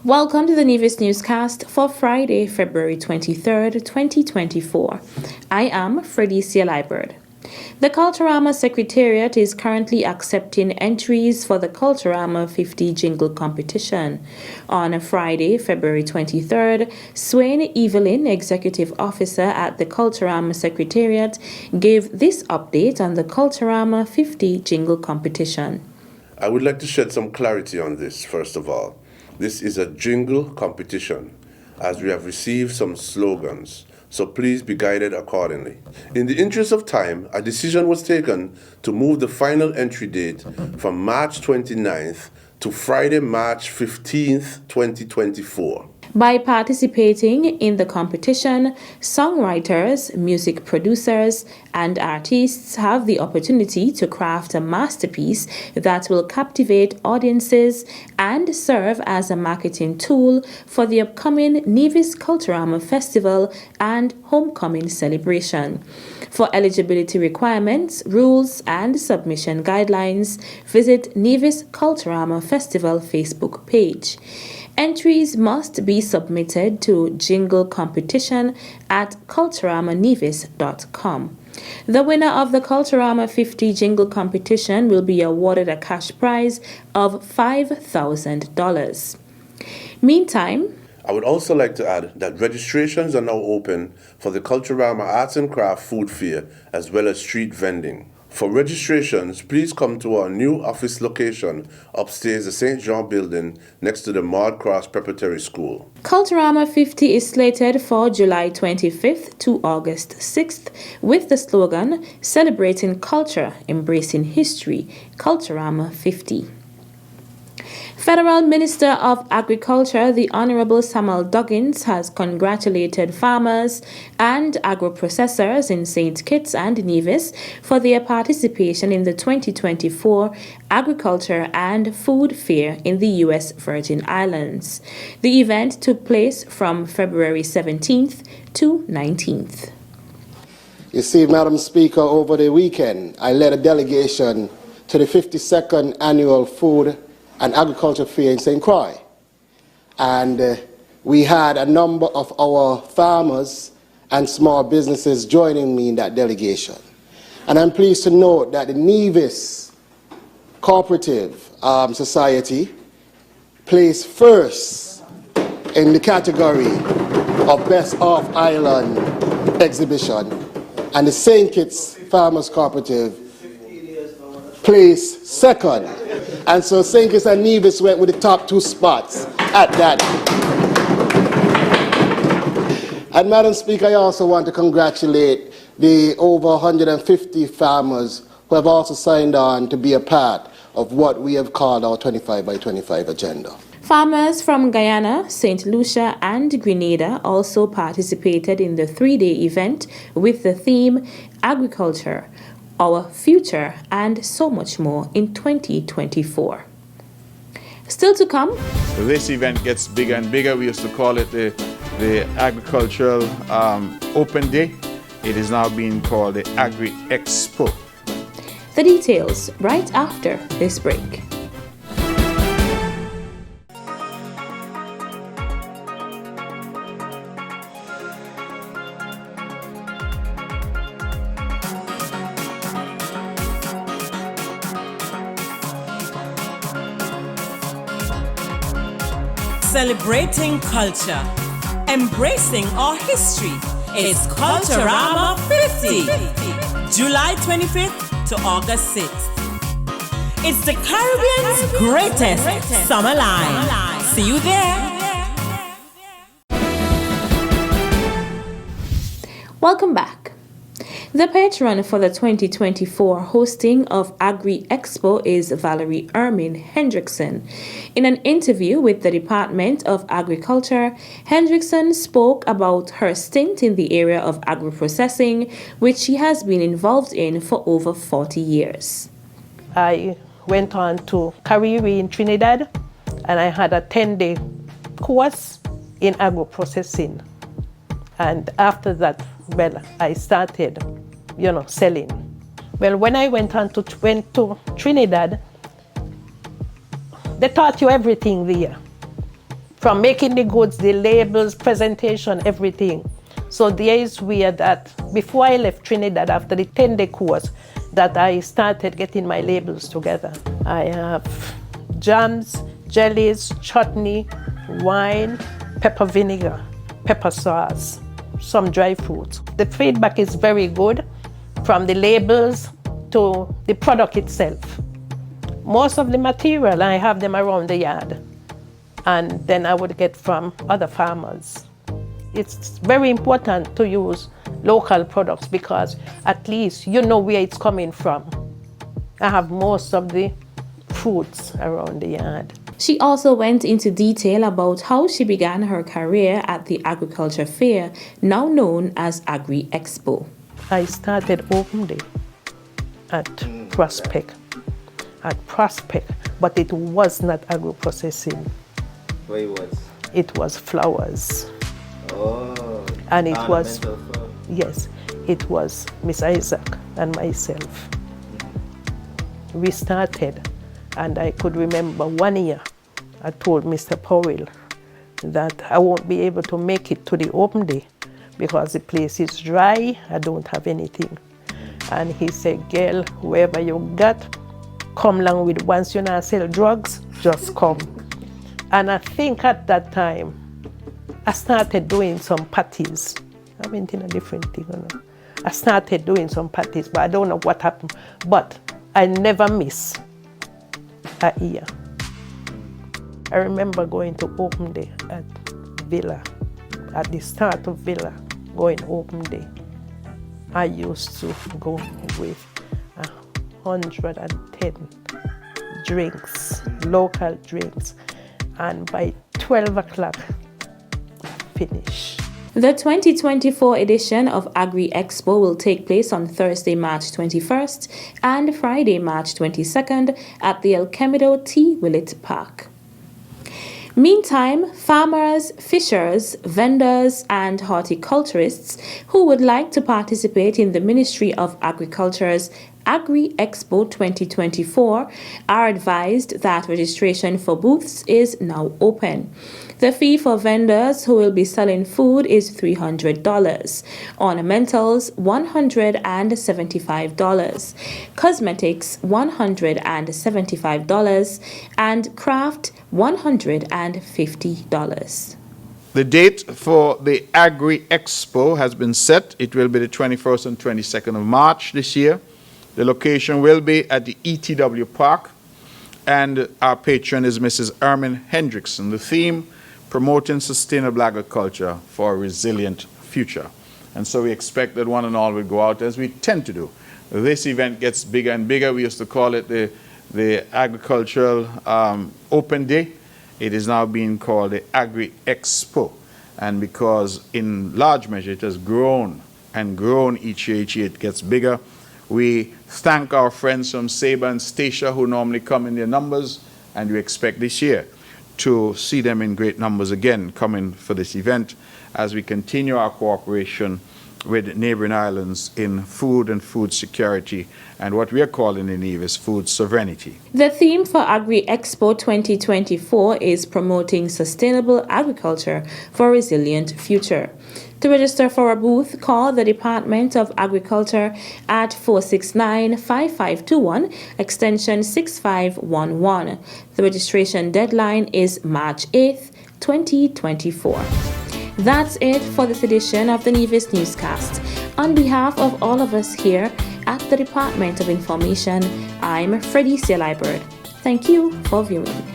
Welcome to the Nevis newscast for Friday, February 23rd, 2024. I am Fredicia Liebert. The Culturama Secretariat is currently accepting entries for the Culturama 50 Jingle Competition. On Friday, February 23rd, Swain Evelyn, Executive Officer at the Culturama Secretariat, gave this update on the Culturama 50 Jingle Competition. I would like to shed some clarity on this, first of all. This is a jingle competition, as we have received some slogans, so please be guided accordingly. In the interest of time, a decision was taken to move the final entry date from March 29th to Friday, March 15th, 2024. By participating in the competition, songwriters, music producers, and artists have the opportunity to craft a masterpiece that will captivate audiences and serve as a marketing tool for the upcoming Nevis Culturama Festival and Homecoming celebration. For eligibility requirements, rules, and submission guidelines, visit Nevis Culturama Festival Facebook page. Entries must be submitted to Jingle Competition at culturamanevis.com. The winner of the Culturama 50 Jingle Competition will be awarded a cash prize of $5,000. Meantime, I would also like to add that registrations are now open for the Culturama Arts and Craft Food Fair as well as street vending. For registrations, please come to our new office location upstairs the St. John building next to the Maud Cross Preparatory School. Culturama 50 is slated for July 25th to August 6th with the slogan Celebrating Culture, Embracing History, Culturama 50. Federal Minister of Agriculture, the Honorable Samuel Duggins, has congratulated farmers and agro-processors in St. Kitts and Nevis for their participation in the 2024 Agriculture and Food Fair in the U.S. Virgin Islands. The event took place from February 17th to 19th. You see, Madam Speaker, over the weekend, I led a delegation to the 52nd Annual Food and Agriculture Fair in St. Croix. And we had a number of our farmers and small businesses joining me in that delegation. And I'm pleased to note that the Nevis Cooperative Society placed first in the category of Best Off-Island Exhibition, and the St. Kitts Farmers Cooperative placed second. And so St. Kitts and Nevis went with the top two spots at that. And Madam Speaker, I also want to congratulate the over 150 farmers who have also signed on to be a part of what we have called our 25 by 25 agenda. Farmers from Guyana, St. Lucia, and Grenada also participated in the three-day event with the theme Agriculture, Our Future, and so much more in 2024. Still to come. This event gets bigger and bigger. We used to call it the Agricultural Open Day. It is now being called the Agri Expo. The details right after this break. Celebrating culture, embracing our history. It's Culturama 50, July 25th to August 6th. It's the Caribbean's greatest summer line. See you there. Welcome back. The patron for the 2024 hosting of Agri Expo is Valerie Ermin Hendrickson. In an interview with the Department of Agriculture, Hendrickson spoke about her stint in the area of agro-processing, which she has been involved in for over 40 years. I went on to Kariri in Trinidad, and I had a 10-day course in agro-processing. And after that, well, I started, selling. Well, when I went to Trinidad, they taught you everything there. from making the goods, the labels, presentation, everything. So there is where that, before I left Trinidad, after the 10-day course, that I started getting my labels together. I have jams, jellies, chutney, wine, pepper vinegar, pepper sauce, some dry fruits. The feedback is very good, from the labels to the product itself. Most of the material, I have them around the yard, and then I would get from other farmers. It's very important to use local products because at least you know where it's coming from. I have most of the fruits around the yard. She also went into detail about how she began her career at the Agriculture Fair, now known as Agri Expo. I started open day at Prospect, but it was not agro-processing. What it was? It was flowers. Oh. And it was, flower. yes, it was Miss Isaac and myself. We started, and I could remember 1 year, I told Mr. Powell that I won't be able to make it to the open day because the place is dry, I don't have anything. And he said, girl, whoever you got, come along with, once you not sell drugs, just come. And I think at that time, I started doing some parties. I went in a different thing, you know. I started doing some parties, but I don't know what happened. But I never miss a year. I remember going to open day at Villa, at the start of Villa, going open day. I used to go with 110 drinks, local drinks, and by 12 o'clock, finish. The 2024 edition of Agri Expo will take place on Thursday, March 21st and Friday, March 22nd at the El Cemido T. Willett Park. Meantime, farmers, fishers, vendors, and horticulturists who would like to participate in the Ministry of Agriculture's Agri Expo 2024 are advised that registration for booths is now open. The fee for vendors who will be selling food is $300, ornamentals $175, cosmetics $175, and craft $150. The date for the Agri Expo has been set. It will be the 21st and 22nd of March this year. The location will be at the ETW Park, and our patron is Mrs. Ermin Hendrickson. The theme, promoting sustainable agriculture for a resilient future. And so we expect that one and all will go out as we tend to do. This event gets bigger and bigger. We used to call it the Agricultural Open Day. It is now being called the Agri Expo. And because in large measure it has grown and grown each year it gets bigger. We thank our friends from Sabre and Stacia who normally come in their numbers, and we expect this year to see them in great numbers again coming for this event as we continue our cooperation with neighboring islands in food and food security and what we are calling in Nevis food sovereignty. The theme for Agri Expo 2024 is promoting sustainable agriculture for a resilient future. To register for a booth, call the Department of Agriculture at 469-5521, extension 6511. The registration deadline is March 8th, 2024. That's it for this edition of the Nevis Newscast. On behalf of all of us here at the Department of Information, I'm Freddie Liebert. Thank you for viewing.